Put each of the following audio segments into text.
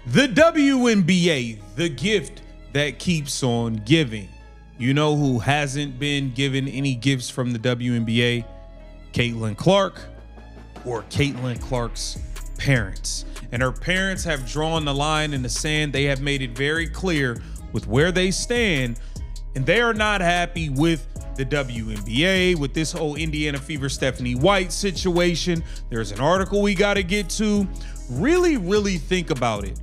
The WNBA, the gift that keeps on giving. You know who hasn't been given any gifts from the WNBA? Caitlin Clark, or Caitlin Clark's parents. And her parents have drawn the line in the sand. They have made it very clear with where they stand, and they are not happy with the WNBA, with this whole Indiana Fever Stephanie White situation. There's an article we got to get to. Really think about it.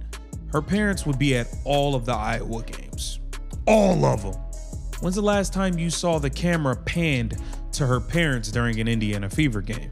Her parents would be at all of the Iowa games. All of them. When's the last time you saw the camera panned to her parents during an Indiana Fever game?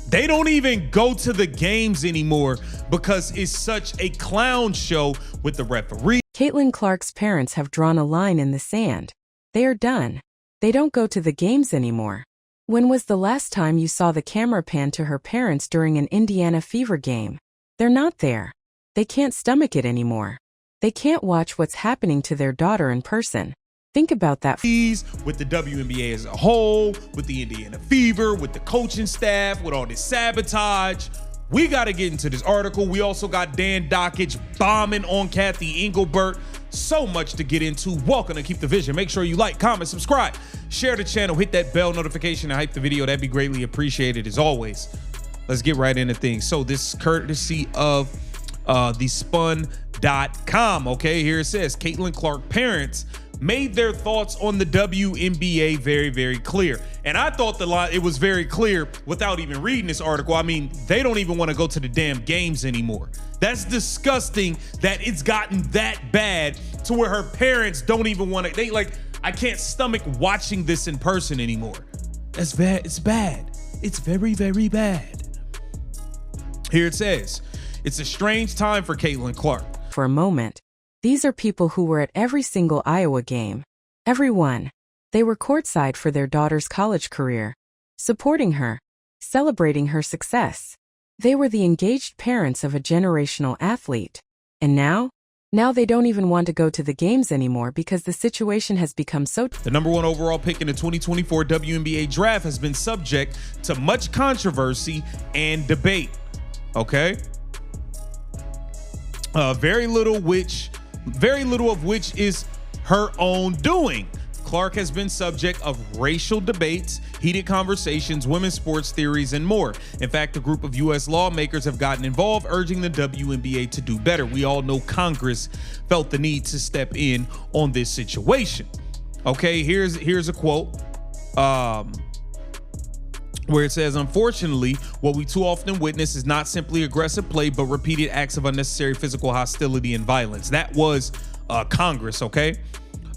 They don't even go to the games anymore because it's such a clown show with the referee. Caitlin Clark's parents have drawn a line in the sand. They are done. They don't go to the games anymore. When was the last time you saw the camera pan to her parents during an Indiana Fever game? They're not there. They can't stomach it anymore. They can't watch what's happening to their daughter in person. Think about that. With the WNBA as a whole, with the Indiana Fever, with the coaching staff, with all this sabotage. We got to get into this article. We also got Dan Dockage bombing on Kathy Engelbert. So much to get into. Welcome to Keep the Vision. Make sure you like, comment, subscribe, share the channel, hit that bell notification, and hype the video. That'd be greatly appreciated as always. Let's get right into things. So this is courtesy of thespun.com. Okay, here it says Caitlin Clark parents made their thoughts on the WNBA very clear. And I thought it was very clear without even reading this article. I mean, they don't even want to go to the damn games anymore. That's disgusting that it's gotten that bad to where her parents don't even want to. I can't stomach watching this in person anymore. That's bad. It's bad. It's very bad. Here it says, it's a strange time for Caitlin Clark. For a moment, these are people who were at every single Iowa game. Everyone. They were courtside for their daughter's college career, supporting her, celebrating her success. They were the engaged parents of a generational athlete. And now they don't even want to go to the games anymore because the situation has become so. The number one overall pick in the 2024 WNBA draft has been subject to much controversy and debate. Okay? Very little of which is her own doing. Clark has been subject of racial debates, heated conversations, women's sports theories, and more. In fact, a group of U.S. lawmakers have gotten involved, urging the WNBA to do better. We all know Congress felt the need to step in on this situation. Okay, here's a quote where it says, unfortunately, what we too often witness is not simply aggressive play, but repeated acts of unnecessary physical hostility and violence. That was Congress, okay?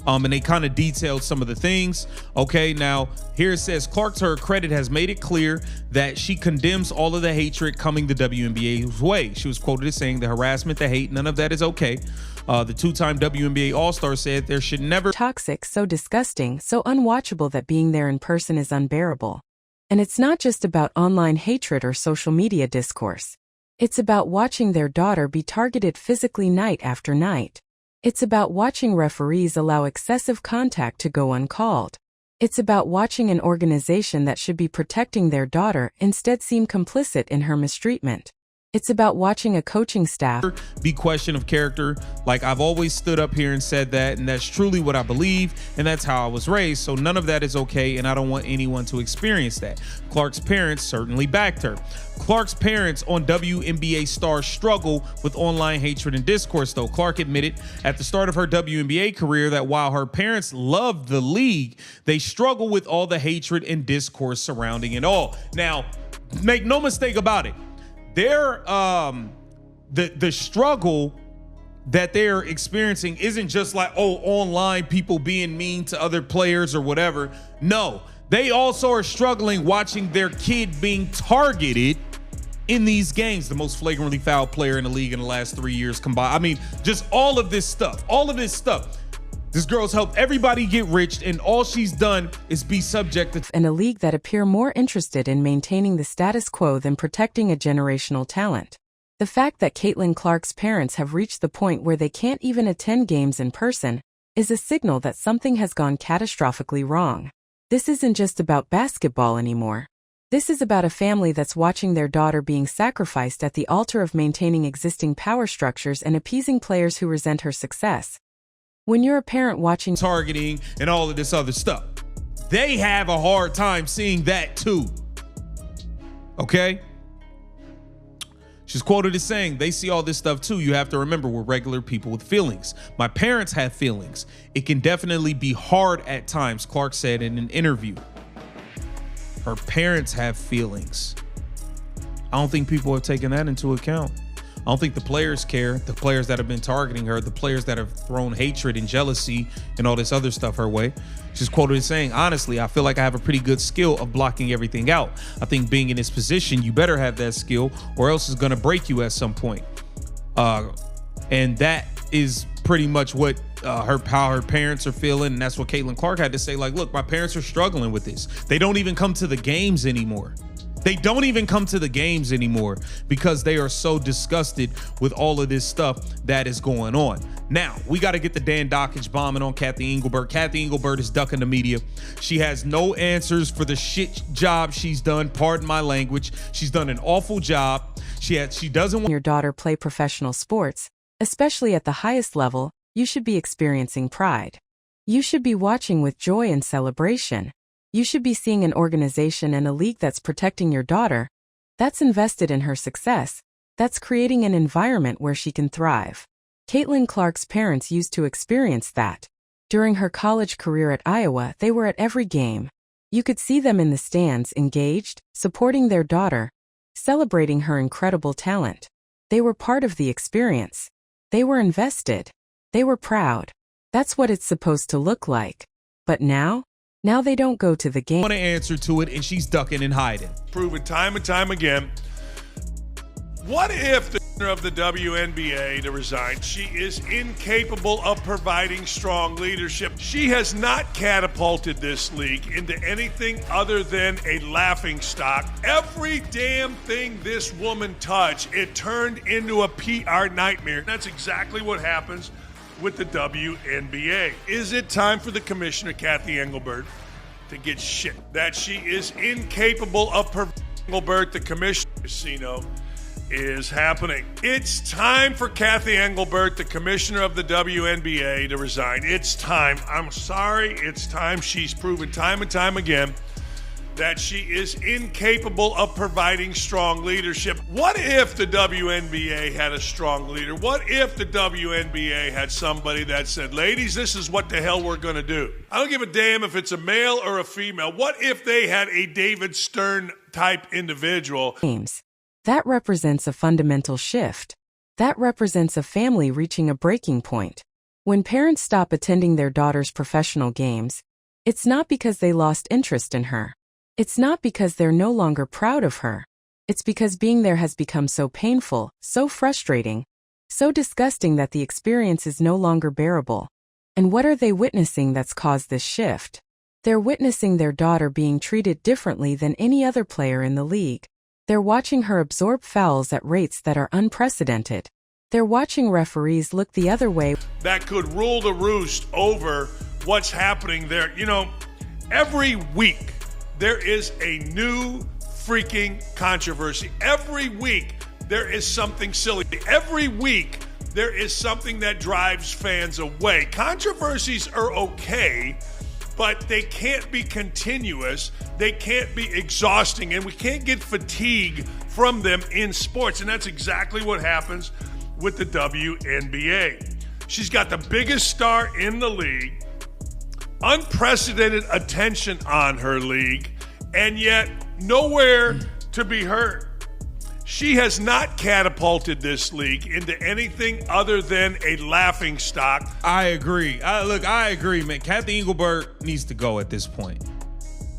And they kind of detailed some of the things. Okay, now here it says, Clark, to her credit, has made it clear that she condemns all of the hatred coming the WNBA's way. She was quoted as saying, the harassment, the hate, none of that is okay. The two-time WNBA All-Star said there should never. Toxic, so disgusting, so unwatchable that being there in person is unbearable. And it's not just about online hatred or social media discourse. It's about watching their daughter be targeted physically night after night. It's about watching referees allow excessive contact to go uncalled. It's about watching an organization that should be protecting their daughter instead seem complicit in her mistreatment. It's about watching a coaching staff be question of character. Like, I've always stood up here and said that, and that's truly what I believe, and that's how I was raised. So none of that is okay, and I don't want anyone to experience that. Clark's parents certainly backed her. Clark's parents on WNBA stars struggle with online hatred and discourse, though. Clark admitted at the start of her WNBA career that while her parents loved the league, they struggle with all the hatred and discourse surrounding it all. Now, make no mistake about it. The struggle that they're experiencing isn't just like, oh, online people being mean to other players or whatever. No, they also are struggling watching their kid being targeted in these games. The most flagrantly foul player in the league in the last 3 years combined. I mean, just all of this stuff. This girl's helped everybody get rich, and all she's done is be subject to. In a league that appear more interested in maintaining the status quo than protecting a generational talent. The fact that Caitlin Clark's parents have reached the point where they can't even attend games in person is a signal that something has gone catastrophically wrong. This isn't just about basketball anymore. This is about a family that's watching their daughter being sacrificed at the altar of maintaining existing power structures and appeasing players who resent her success. When you're a parent watching targeting and all of this other stuff, they have a hard time seeing that too. Okay? She's quoted as saying, they see all this stuff too. You have to remember, we're regular people with feelings. My parents have feelings. It can definitely be hard at times, Clark said in an interview. Her parents have feelings. I don't think people have taken that into account. I don't think the players care. The players that have been targeting her, the players that have thrown hatred and jealousy and all this other stuff her way. She's quoted as saying, honestly, I feel like I have a pretty good skill of blocking everything out. I think being in this position, you better have that skill or else it's going to break you at some point. And that is pretty much what how her parents are feeling. And that's what Caitlin Clark had to say. Like, look, my parents are struggling with this. They don't even come to the games anymore. They don't even come to the games anymore because they are so disgusted with all of this stuff that is going on. Now, we got to get the Dan Dockage bombing on Kathy Engelbert. Kathy Engelbert is ducking the media. She has no answers for the shit job she's done. Pardon my language. She's done an awful job. She doesn't want your daughter play professional sports, especially at the highest level. You should be experiencing pride. You should be watching with joy and celebration. You should be seeing an organization and a league that's protecting your daughter, that's invested in her success, that's creating an environment where she can thrive. Caitlin Clark's parents used to experience that. During her college career at Iowa, they were at every game. You could see them in the stands, engaged, supporting their daughter, celebrating her incredible talent. They were part of the experience. They were invested. They were proud. That's what it's supposed to look like. But now they don't go to the game. Want to answer to it, and she's ducking and hiding. Proven time and time again. What if the owner of the WNBA to resign? She is incapable of providing strong leadership. She has not catapulted this league into anything other than a laughingstock. Every damn thing this woman touched, it turned into a PR nightmare. That's exactly what happens with the WNBA. Is it time for the commissioner, Kathy Engelbert, to get shit that she is incapable of Engelbert, the commissioner? Casino is happening. It's time for Kathy Engelbert, the commissioner of the WNBA, to resign. It's time. I'm sorry. It's time. She's proven time and time again that she is incapable of providing strong leadership. What if the WNBA had a strong leader? What if the WNBA had somebody that said, ladies, this is what the hell we're going to do? I don't give a damn if it's a male or a female. What if they had a David Stern type individual? That represents a fundamental shift. That represents a family reaching a breaking point. When parents stop attending their daughter's professional games, it's not because they lost interest in her. It's not because they're no longer proud of her. It's because being there has become so painful, so frustrating, so disgusting that the experience is no longer bearable. And what are they witnessing that's caused this shift? They're witnessing their daughter being treated differently than any other player in the league. They're watching her absorb fouls at rates that are unprecedented. They're watching referees look the other way. That could rule the roost over what's happening there. You know, every week, there is a new freaking controversy. Every week, there is something silly. Every week, there is something that drives fans away. Controversies are okay, but they can't be continuous. They can't be exhausting, and we can't get fatigue from them in sports. And that's exactly what happens with the WNBA. She's got the biggest star in the league, unprecedented attention on her league, and yet nowhere to be heard. She has not catapulted this league into anything other than a laughingstock. I agree. I agree, man. Kathy Engelbert needs to go at this point.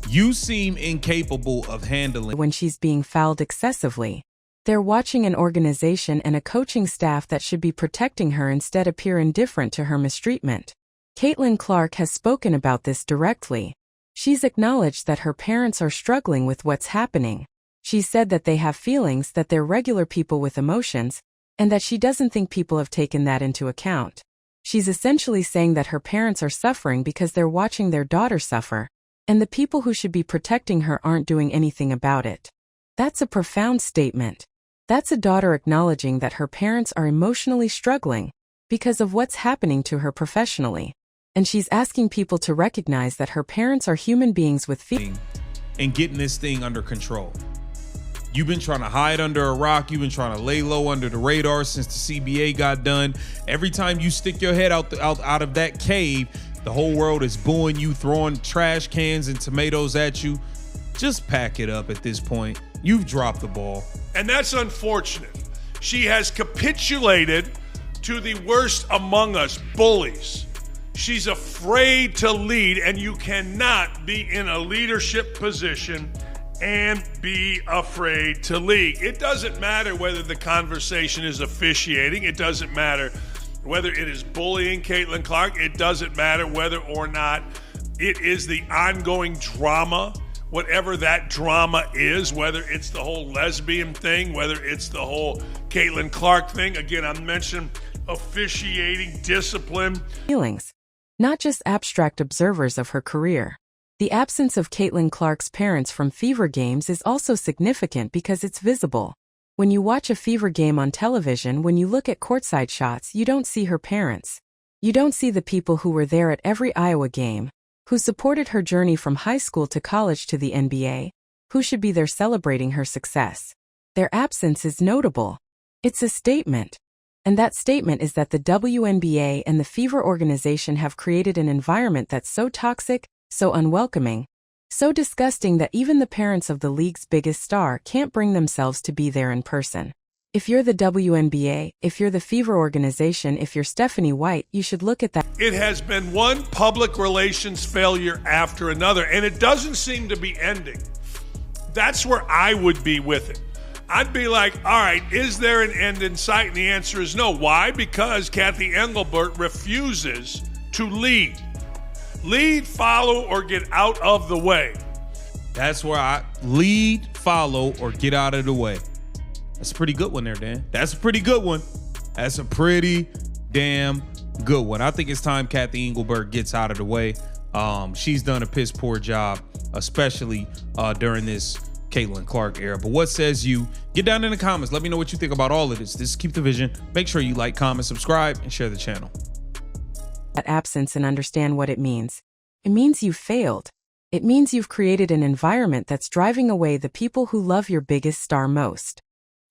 You seem incapable of handling. When she's being fouled excessively, they're watching an organization and a coaching staff that should be protecting her instead appear indifferent to her mistreatment. Caitlin Clark has spoken about this directly. She's acknowledged that her parents are struggling with what's happening. She said that they have feelings, that they're regular people with emotions, and that she doesn't think people have taken that into account. She's essentially saying that her parents are suffering because they're watching their daughter suffer, And the people who should be protecting her aren't doing anything about it. That's a profound statement. That's a daughter acknowledging that her parents are emotionally struggling because of what's happening to her professionally. And she's asking people to recognize that her parents are human beings with feelings. And getting this thing under control. You've been trying to hide under a rock. You've been trying to lay low under the radar since the CBA got done. Every time you stick your head out of that cave, the whole world is booing you, throwing trash cans and tomatoes at you. Just pack it up at this point. You've dropped the ball. And that's unfortunate. She has capitulated to the worst among us, bullies. She's afraid to lead, and you cannot be in a leadership position and be afraid to lead. It doesn't matter whether the conversation is officiating. It doesn't matter whether it is bullying Caitlin Clark. It doesn't matter whether or not it is the ongoing drama, whatever that drama is, whether it's the whole lesbian thing, whether it's the whole Caitlin Clark thing. Again, I'm mentioning officiating, discipline. Feelings, not just abstract observers of her career. The absence of Caitlin Clark's parents from Fever games is also significant because it's visible. When you watch a Fever game on television, when you look at courtside shots, you don't see her parents. You don't see the people who were there at every Iowa game, who supported her journey from high school to college to the NBA, who should be there celebrating her success. Their absence is notable. It's a statement. And that statement is that the WNBA and the Fever organization have created an environment that's so toxic, so unwelcoming, so disgusting that even the parents of the league's biggest star can't bring themselves to be there in person. If you're the WNBA, if you're the Fever organization, if you're Stephanie White, you should look at that. It has been one public relations failure after another, and it doesn't seem to be ending. That's where I would be with it. I'd be like, all right, is there an end in sight? And the answer is no. Why? Because Kathy Engelbert refuses to lead. Lead, follow, or get out of the way. That's where I lead, follow, or get out of the way. That's a pretty good one there, Dan. That's a pretty good one. That's a pretty damn good one. I think it's time Kathy Engelbert gets out of the way. She's done a piss poor job, especially during this Caitlin Clark era. But what says you? Get down in the comments. Let me know what you think about all of this. This is Keep the Vision. Make sure you like, comment, subscribe, and share the channel. That absence and understand what it means. It means you've failed. It means you've created an environment that's driving away the people who love your biggest star most.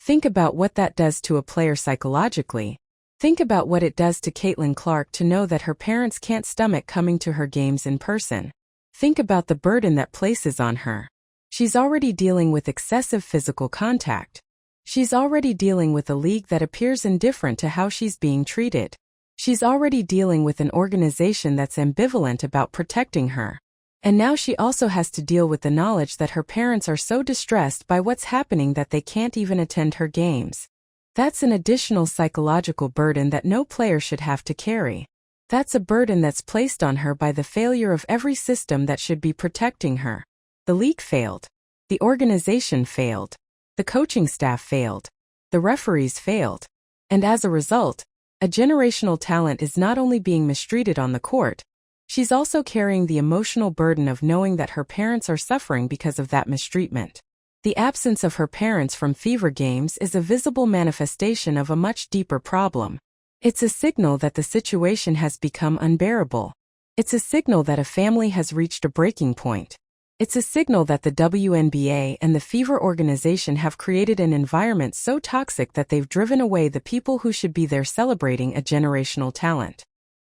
Think about what that does to a player psychologically. Think about what it does to Caitlin Clark to know that her parents can't stomach coming to her games in person. Think about the burden that places on her. She's already dealing with excessive physical contact. She's already dealing with a league that appears indifferent to how she's being treated. She's already dealing with an organization that's ambivalent about protecting her. And now she also has to deal with the knowledge that her parents are so distressed by what's happening that they can't even attend her games. That's an additional psychological burden that no player should have to carry. That's a burden that's placed on her by the failure of every system that should be protecting her. The league failed. The organization failed. The coaching staff failed. The referees failed. And as a result, a generational talent is not only being mistreated on the court, she's also carrying the emotional burden of knowing that her parents are suffering because of that mistreatment. The absence of her parents from Fever games is a visible manifestation of a much deeper problem. It's a signal that the situation has become unbearable. It's a signal that a family has reached a breaking point. It's a signal that the WNBA and the Fever organization have created an environment so toxic that they've driven away the people who should be there celebrating a generational talent.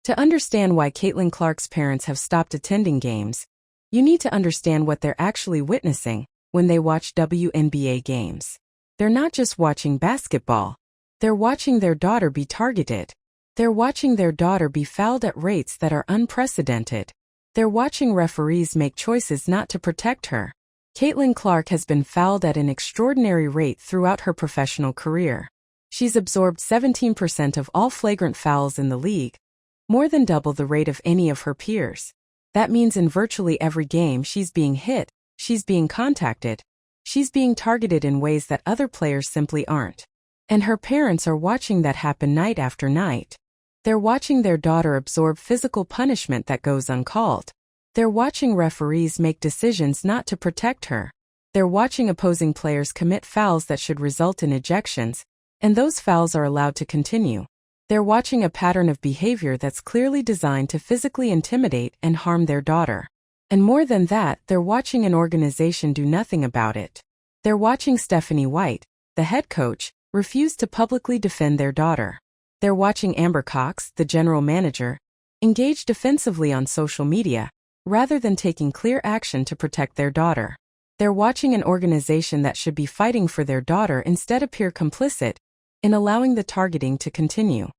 To understand why Caitlin Clark's parents have stopped attending games, you need to understand what they're actually witnessing when they watch WNBA games. They're not just watching basketball. They're watching their daughter be targeted. They're watching their daughter be fouled at rates that are unprecedented. They're watching referees make choices not to protect her. Caitlin Clark has been fouled at an extraordinary rate throughout her professional career. She's absorbed 17% of all flagrant fouls in the league, more than double the rate of any of her peers. That means in virtually every game she's being hit, she's being contacted, she's being targeted in ways that other players simply aren't. And her parents are watching that happen night after night. They're watching their daughter absorb physical punishment that goes uncalled. They're watching referees make decisions not to protect her. They're watching opposing players commit fouls that should result in ejections, and those fouls are allowed to continue. They're watching a pattern of behavior that's clearly designed to physically intimidate and harm their daughter. And more than that, they're watching an organization do nothing about it. They're watching Stephanie White, the head coach, refuse to publicly defend their daughter. They're watching Amber Cox, the general manager, engage defensively on social media, rather than taking clear action to protect their daughter. They're watching an organization that should be fighting for their daughter instead appear complicit in allowing the targeting to continue.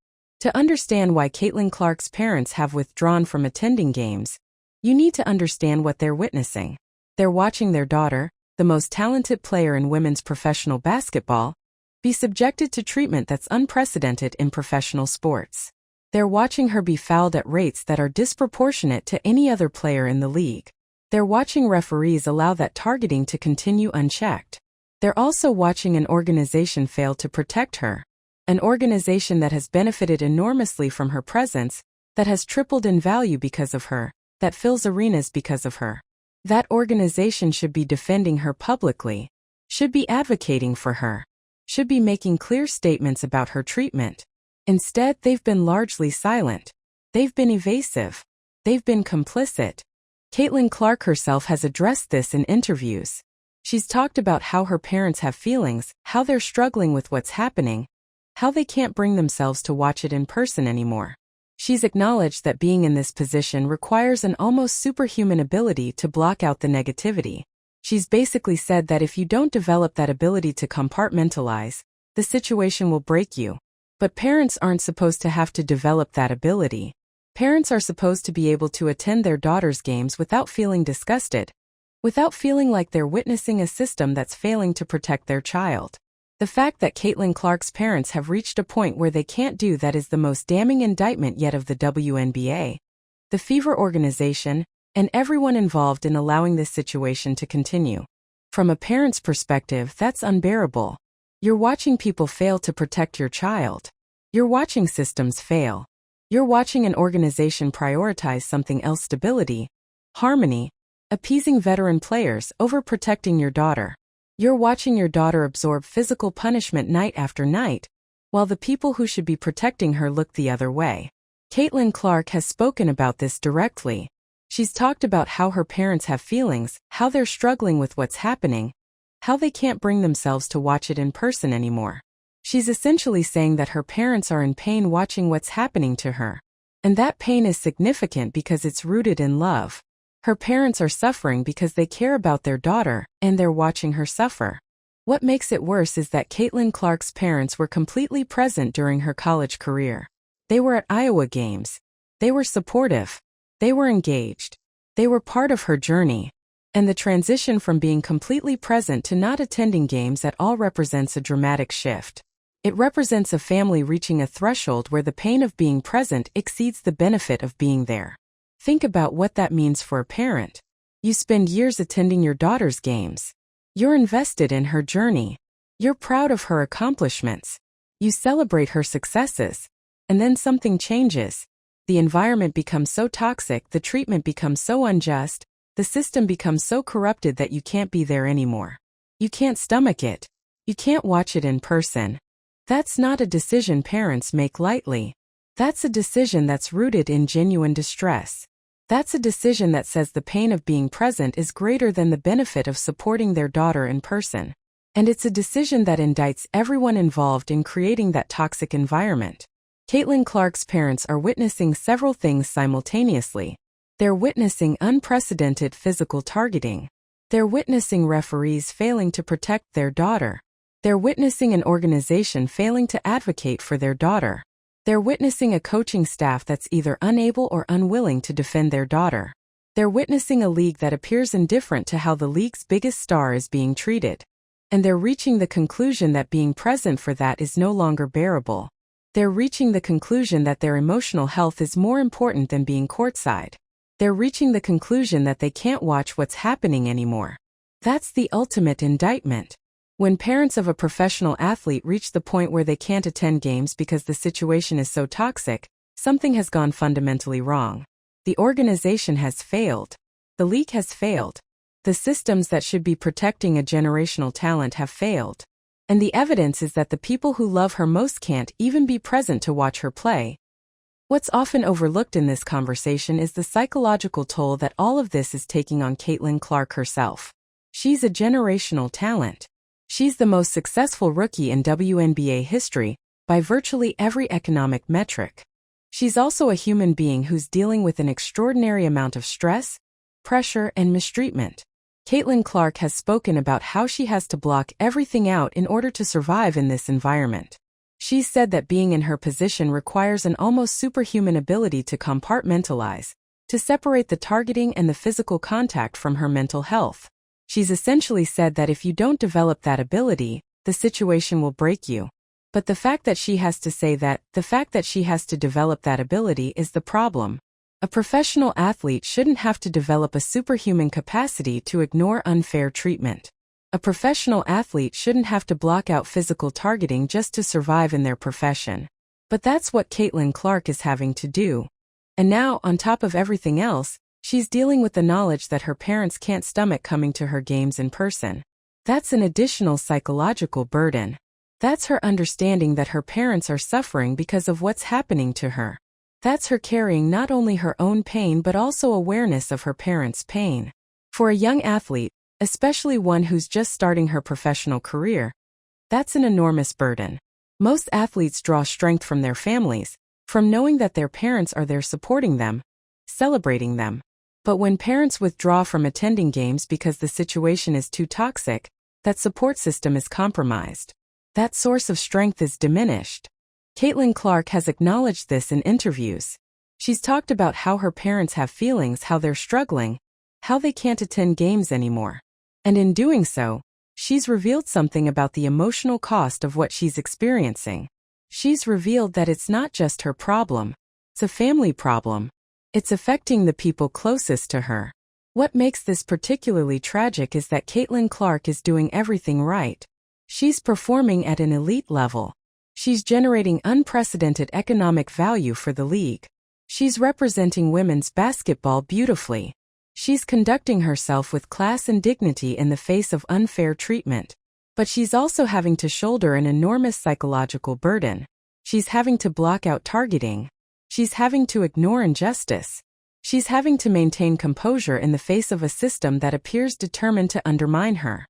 To understand why Caitlin Clark's parents have withdrawn from attending games, you need to understand what they're witnessing. They're watching their daughter, the most talented player in women's professional basketball, be subjected to treatment that's unprecedented in professional sports. They're watching her be fouled at rates that are disproportionate to any other player in the league. They're watching referees allow that targeting to continue unchecked. They're also watching an organization fail to protect her. An organization that has benefited enormously from her presence, that has tripled in value because of her, that fills arenas because of her. That organization should be defending her publicly, should be advocating for her, should be making clear statements about her treatment. Instead, they've been largely silent. They've been evasive. They've been complicit. Caitlin Clark herself has addressed this in interviews. She's talked about how her parents have feelings, how they're struggling with what's happening, how they can't bring themselves to watch it in person anymore. She's acknowledged that being in this position requires an almost superhuman ability to block out the negativity. She's basically said that if you don't develop that ability to compartmentalize, the situation will break you. But parents aren't supposed to have to develop that ability. Parents are supposed to be able to attend their daughters' games without feeling disgusted, without feeling like they're witnessing a system that's failing to protect their child. The fact that Caitlin Clark's parents have reached a point where they can't do that is the most damning indictment yet of the WNBA, the Fever organization, and everyone involved in allowing this situation to continue. From a parent's perspective, that's unbearable. You're watching people fail to protect your child. You're watching systems fail. You're watching an organization prioritize something else: stability, harmony, appeasing veteran players over protecting your daughter. You're watching your daughter absorb physical punishment night after night, while the people who should be protecting her look the other way. Caitlin Clark has spoken about this directly. She's talked about how her parents have feelings, how they're struggling with what's happening, how they can't bring themselves to watch it in person anymore. She's essentially saying that her parents are in pain watching what's happening to her. And that pain is significant because it's rooted in love. Her parents are suffering because they care about their daughter, and they're watching her suffer. What makes it worse is that Caitlin Clark's parents were completely present during her college career. They were at Iowa games. They were supportive. They were engaged. They were part of her journey. And the transition from being completely present to not attending games at all represents a dramatic shift. It represents a family reaching a threshold where the pain of being present exceeds the benefit of being there. Think about what that means for a parent. You spend years attending your daughter's games. You're invested in her journey. You're proud of her accomplishments. You celebrate her successes. And then something changes. The environment becomes so toxic, the treatment becomes so unjust, the system becomes so corrupted that you can't be there anymore. You can't stomach it. You can't watch it in person. That's not a decision parents make lightly. That's a decision that's rooted in genuine distress. That's a decision that says the pain of being present is greater than the benefit of supporting their daughter in person. And it's a decision that indicts everyone involved in creating that toxic environment. Caitlin Clark's parents are witnessing several things simultaneously. They're witnessing unprecedented physical targeting. They're witnessing referees failing to protect their daughter. They're witnessing an organization failing to advocate for their daughter. They're witnessing a coaching staff that's either unable or unwilling to defend their daughter. They're witnessing a league that appears indifferent to how the league's biggest star is being treated. And they're reaching the conclusion that being present for that is no longer bearable. They're reaching the conclusion that their emotional health is more important than being courtside. They're reaching the conclusion that they can't watch what's happening anymore. That's the ultimate indictment. When parents of a professional athlete reach the point where they can't attend games because the situation is so toxic, something has gone fundamentally wrong. The organization has failed. The league has failed. The systems that should be protecting a generational talent have failed. And the evidence is that the people who love her most can't even be present to watch her play. What's often overlooked in this conversation is the psychological toll that all of this is taking on Caitlin Clark herself. She's a generational talent. She's the most successful rookie in WNBA history, by virtually every economic metric. She's also a human being who's dealing with an extraordinary amount of stress, pressure, and mistreatment. Caitlin Clark has spoken about how she has to block everything out in order to survive in this environment. She's said that being in her position requires an almost superhuman ability to compartmentalize, to separate the targeting and the physical contact from her mental health. She's essentially said that if you don't develop that ability, the situation will break you. But the fact that she has to say that, the fact that she has to develop that ability is the problem. A professional athlete shouldn't have to develop a superhuman capacity to ignore unfair treatment. A professional athlete shouldn't have to block out physical targeting just to survive in their profession. But that's what Caitlin Clark is having to do. And now, on top of everything else, she's dealing with the knowledge that her parents can't stomach coming to her games in person. That's an additional psychological burden. That's her understanding that her parents are suffering because of what's happening to her. That's her carrying not only her own pain but also awareness of her parents' pain. For a young athlete, especially one who's just starting her professional career, that's an enormous burden. Most athletes draw strength from their families, from knowing that their parents are there supporting them, celebrating them. But when parents withdraw from attending games because the situation is too toxic, that support system is compromised. That source of strength is diminished. Caitlin Clark has acknowledged this in interviews. She's talked about how her parents have feelings, how they're struggling, how they can't attend games anymore. And in doing so, she's revealed something about the emotional cost of what she's experiencing. She's revealed that it's not just her problem. It's a family problem. It's affecting the people closest to her. What makes this particularly tragic is that Caitlin Clark is doing everything right. She's performing at an elite level. She's generating unprecedented economic value for the league. She's representing women's basketball beautifully. She's conducting herself with class and dignity in the face of unfair treatment. But she's also having to shoulder an enormous psychological burden. She's having to block out targeting. She's having to ignore injustice. She's having to maintain composure in the face of a system that appears determined to undermine her.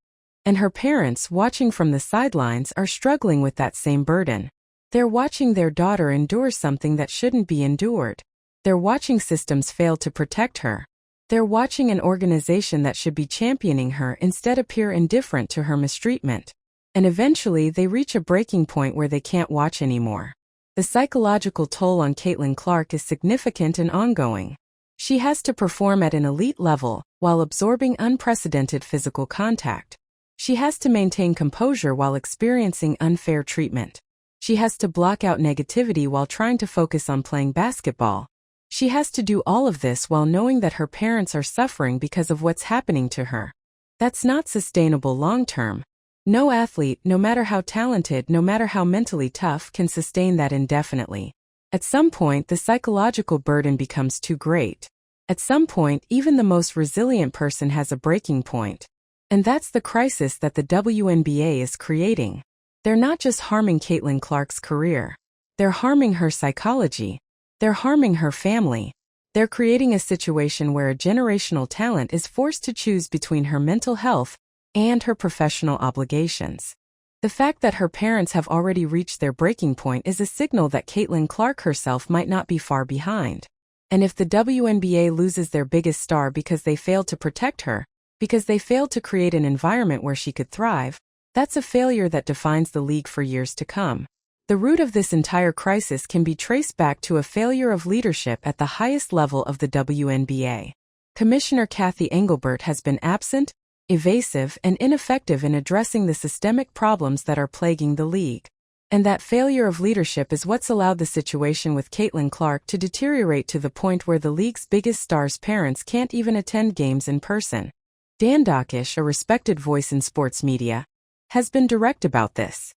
And her parents, watching from the sidelines, are struggling with that same burden. They're watching their daughter endure something that shouldn't be endured. They're watching systems fail to protect her. They're watching an organization that should be championing her instead appear indifferent to her mistreatment. And eventually they reach a breaking point where they can't watch anymore. The psychological toll on Caitlin Clark is significant and ongoing. She has to perform at an elite level while absorbing unprecedented physical contact. She has to maintain composure while experiencing unfair treatment. She has to block out negativity while trying to focus on playing basketball. She has to do all of this while knowing that her parents are suffering because of what's happening to her. That's not sustainable long-term. No athlete, no matter how talented, no matter how mentally tough, can sustain that indefinitely. At some point, the psychological burden becomes too great. At some point, even the most resilient person has a breaking point. And that's the crisis that the WNBA is creating. They're not just harming Caitlin Clark's career. They're harming her psychology. They're harming her family. They're creating a situation where a generational talent is forced to choose between her mental health and her professional obligations. The fact that her parents have already reached their breaking point is a signal that Caitlin Clark herself might not be far behind. And if the WNBA loses their biggest star because they failed to protect her, because they failed to create an environment where she could thrive, that's a failure that defines the league for years to come. The root of this entire crisis can be traced back to a failure of leadership at the highest level of the WNBA. Commissioner Cathy Engelbert has been absent, evasive, and ineffective in addressing the systemic problems that are plaguing the league. And that failure of leadership is what's allowed the situation with Caitlin Clark to deteriorate to the point where the league's biggest stars' parents can't even attend games in person. Dan Dockish, a respected voice in sports media, has been direct about this.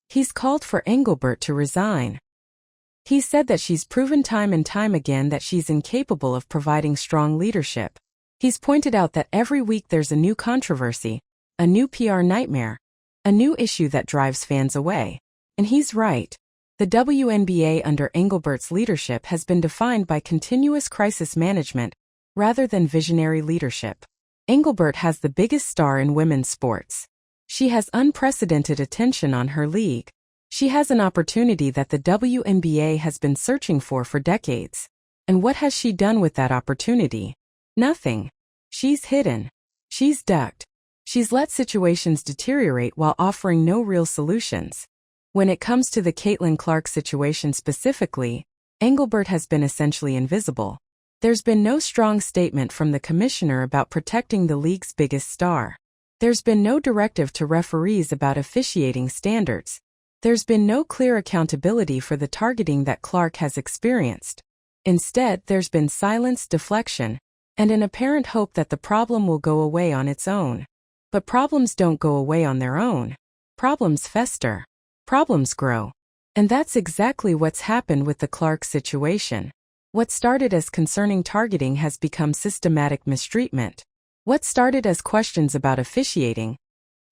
He's called for Engelbert to resign. He said that she's proven time and time again that she's incapable of providing strong leadership. He's pointed out that every week there's a new controversy, a new PR nightmare, a new issue that drives fans away. And he's right. The WNBA under Engelbert's leadership has been defined by continuous crisis management rather than visionary leadership. Engelbert has the biggest star in women's sports. She has unprecedented attention on her league. She has an opportunity that the WNBA has been searching for decades. And what has she done with that opportunity? Nothing. She's hidden. She's ducked. She's let situations deteriorate while offering no real solutions. When it comes to the Caitlin Clark situation specifically, Engelbert has been essentially invisible. There's been no strong statement from the commissioner about protecting the league's biggest star. There's been no directive to referees about officiating standards. There's been no clear accountability for the targeting that Clark has experienced. Instead, there's been silence, deflection, and an apparent hope that the problem will go away on its own. But problems don't go away on their own. Problems fester. Problems grow. And that's exactly what's happened with the Clark situation. What started as concerning targeting has become systematic mistreatment. What started as questions about officiating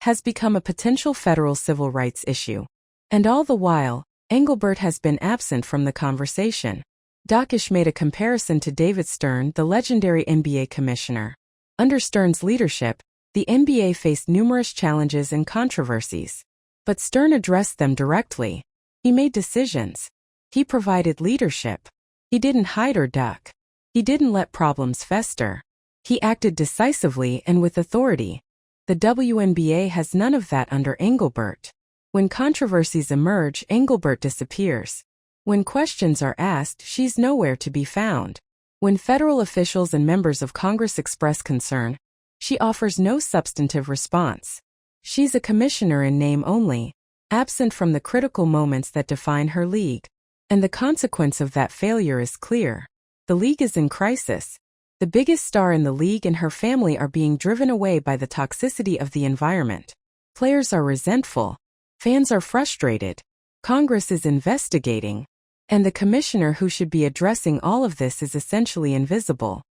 has become a potential federal civil rights issue. And all the while, Engelbert has been absent from the conversation. Dakish made a comparison to David Stern, the legendary NBA commissioner. Under Stern's leadership, the NBA faced numerous challenges and controversies. But Stern addressed them directly. He made decisions. He provided leadership. He didn't hide or duck. He didn't let problems fester. He acted decisively and with authority. The WNBA has none of that under Engelbert. When controversies emerge, Engelbert disappears. When questions are asked, she's nowhere to be found. When federal officials and members of Congress express concern, she offers no substantive response. She's a commissioner in name only, absent from the critical moments that define her league. And the consequence of that failure is clear. The league is in crisis. The biggest star in the league and her family are being driven away by the toxicity of the environment. Players are resentful. Fans are frustrated. Congress is investigating. And the commissioner who should be addressing all of this is essentially invisible.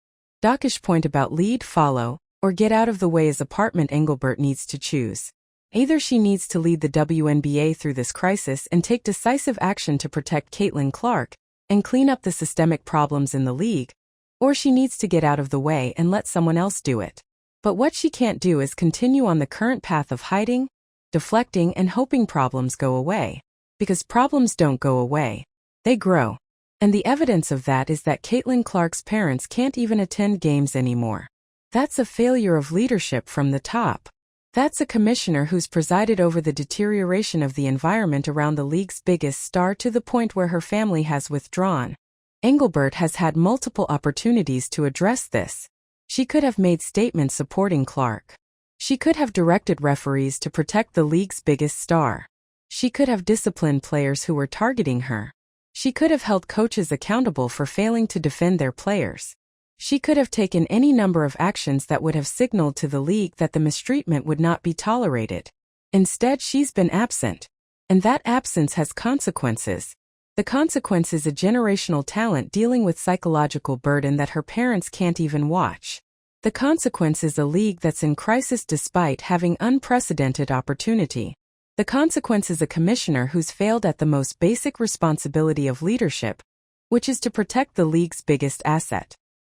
Dakish point about lead, follow, or get out of the way is apartment Engelbert needs to choose. Either she needs to lead the WNBA through this crisis and take decisive action to protect Caitlin Clark and clean up the systemic problems in the league, or she needs to get out of the way and let someone else do it. But what she can't do is continue on the current path of hiding, deflecting, and hoping problems go away. Because problems don't go away. They grow. And the evidence of that is that Caitlin Clark's parents can't even attend games anymore. That's a failure of leadership from the top. That's a commissioner who's presided over the deterioration of the environment around the league's biggest star to the point where her family has withdrawn. Engelbert has had multiple opportunities to address this. She could have made statements supporting Clark. She could have directed referees to protect the league's biggest star. She could have disciplined players who were targeting her. She could have held coaches accountable for failing to defend their players. She could have taken any number of actions that would have signaled to the league that the mistreatment would not be tolerated. Instead, she's been absent. And that absence has consequences. The consequence is a generational talent dealing with psychological burden that her parents can't even watch. The consequence is a league that's in crisis despite having unprecedented opportunity. The consequence is a commissioner who's failed at the most basic responsibility of leadership, which is to protect the league's biggest asset.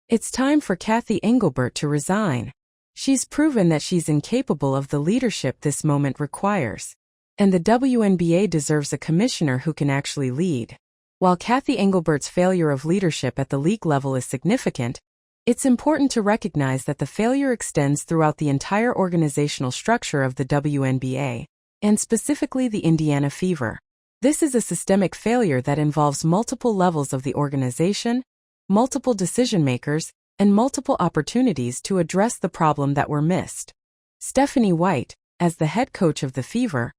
It's time for Kathy Engelbert to resign. She's proven that she's incapable of the leadership this moment requires. And the WNBA deserves a commissioner who can actually lead. While Kathy Engelbert's failure of leadership at the league level is significant, it's important to recognize that the failure extends throughout the entire organizational structure of the WNBA, and specifically the Indiana Fever. This is a systemic failure that involves multiple levels of the organization, multiple decision-makers, and multiple opportunities to address the problem that were missed. Stephanie White, as the head coach of the Fever,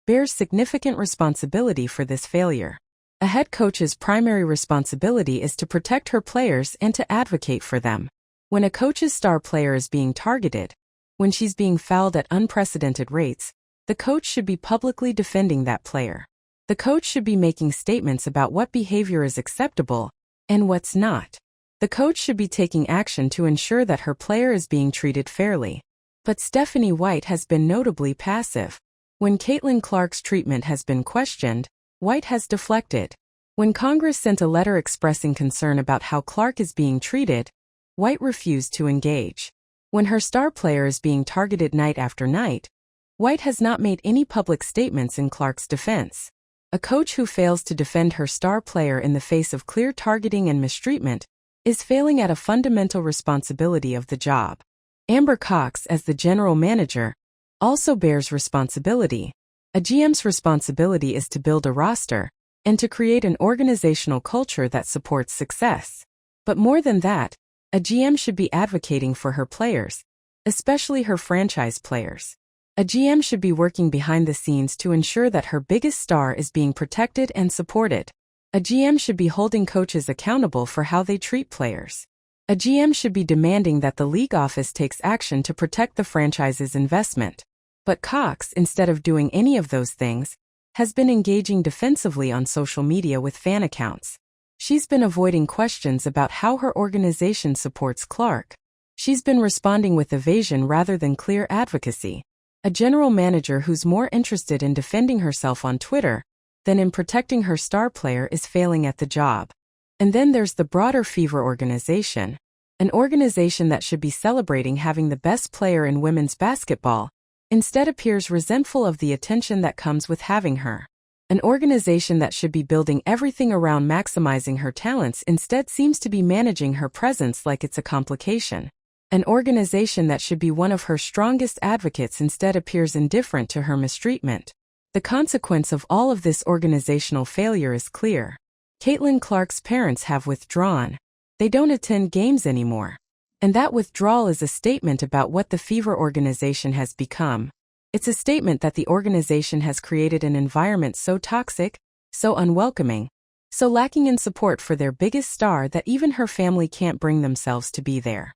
bears significant responsibility for this failure. A head coach's primary responsibility is to protect her players and to advocate for them. When a coach's star player is being targeted, when she's being fouled at unprecedented rates, the coach should be publicly defending that player. The coach should be making statements about what behavior is acceptable and what's not. The coach should be taking action to ensure that her player is being treated fairly. But Stephanie White has been notably passive. When Caitlin Clark's treatment has been questioned, White has deflected. When Congress sent a letter expressing concern about how Clark is being treated, White refused to engage. When her star player is being targeted night after night, White has not made any public statements in Clark's defense. A coach who fails to defend her star player in the face of clear targeting and mistreatment is failing at a fundamental responsibility of the job. Amber Cox, as the general manager, also bears responsibility. A GM's responsibility is to build a roster and to create an organizational culture that supports success. But more than that, a GM should be advocating for her players, especially her franchise players. A GM should be working behind the scenes to ensure that her biggest star is being protected and supported. A GM should be holding coaches accountable for how they treat players. A GM should be demanding that the league office takes action to protect the franchise's investment. But Cox, instead of doing any of those things, has been engaging defensively on social media with fan accounts. She's been avoiding questions about how her organization supports Clark. She's been responding with evasion rather than clear advocacy. A general manager who's more interested in defending herself on Twitter than in protecting her star player is failing at the job. And then there's the broader Fever organization, an organization that should be celebrating having the best player in women's basketball, instead appears resentful of the attention that comes with having her. An organization that should be building everything around maximizing her talents instead seems to be managing her presence like it's a complication. An organization that should be one of her strongest advocates instead appears indifferent to her mistreatment. The consequence of all of this organizational failure is clear. Caitlin Clark's parents have withdrawn. They don't attend games anymore. And that withdrawal is a statement about what the Fever organization has become. It's a statement that the organization has created an environment so toxic, so unwelcoming, so lacking in support for their biggest star that even her family can't bring themselves to be there.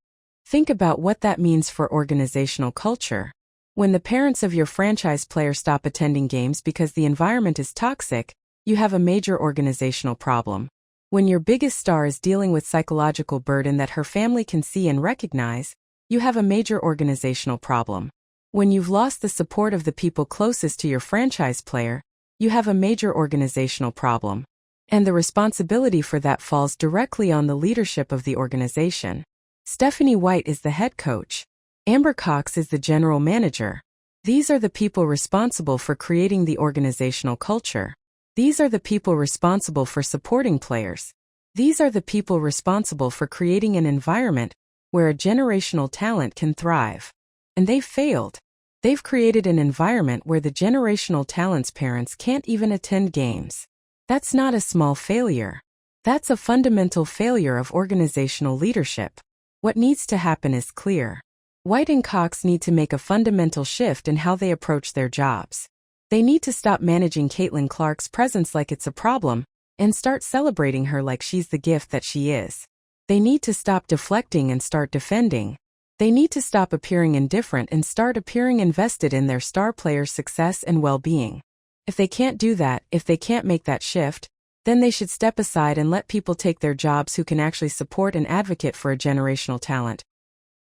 Think about what that means for organizational culture. When the parents of your franchise player stop attending games because the environment is toxic, you have a major organizational problem. When your biggest star is dealing with psychological burden that her family can see and recognize, you have a major organizational problem. When you've lost the support of the people closest to your franchise player, you have a major organizational problem. And the responsibility for that falls directly on the leadership of the organization. Stephanie White is the head coach. Amber Cox is the general manager. These are the people responsible for creating the organizational culture. These are the people responsible for supporting players. These are the people responsible for creating an environment where a generational talent can thrive. And they've failed. They've created an environment where the generational talent's parents can't even attend games. That's not a small failure. That's a fundamental failure of organizational leadership. What needs to happen is clear. White and Cox need to make a fundamental shift in how they approach their jobs. They need to stop managing Caitlin Clark's presence like it's a problem, and start celebrating her like she's the gift that she is. They need to stop deflecting and start defending. They need to stop appearing indifferent and start appearing invested in their star player's success and well-being. If they can't do that, if they can't make that shift, then they should step aside and let people take their jobs who can actually support and advocate for a generational talent.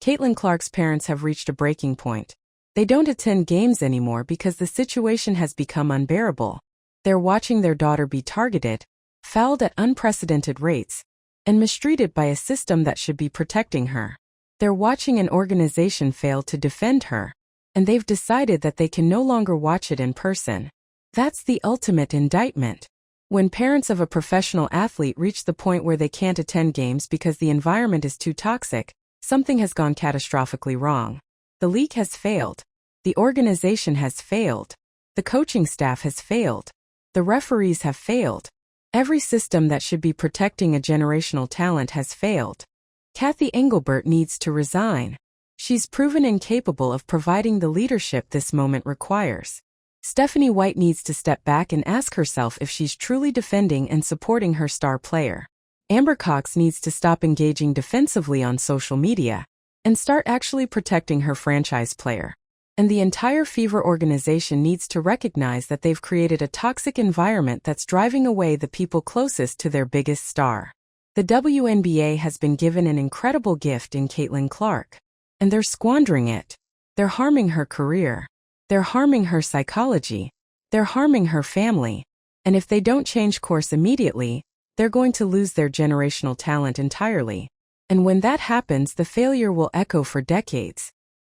Caitlin Clark's parents have reached a breaking point. They don't attend games anymore because the situation has become unbearable. They're watching their daughter be targeted, fouled at unprecedented rates, and mistreated by a system that should be protecting her. They're watching an organization fail to defend her, and they've decided that they can no longer watch it in person. That's the ultimate indictment. When parents of a professional athlete reach the point where they can't attend games because the environment is too toxic, something has gone catastrophically wrong. The league has failed. The organization has failed. The coaching staff has failed. The referees have failed. Every system that should be protecting a generational talent has failed. Kathy Engelbert needs to resign. She's proven incapable of providing the leadership this moment requires. Stephanie White needs to step back and ask herself if she's truly defending and supporting her star player. Amber Cox needs to stop engaging defensively on social media and start actually protecting her franchise player. And the entire Fever organization needs to recognize that they've created a toxic environment that's driving away the people closest to their biggest star. The WNBA has been given an incredible gift in Caitlin Clark, and they're squandering it. They're harming her career. They're harming her psychology. They're harming her family. And if they don't change course immediately, they're going to lose their generational talent entirely. And when that happens, the failure will echo for decades.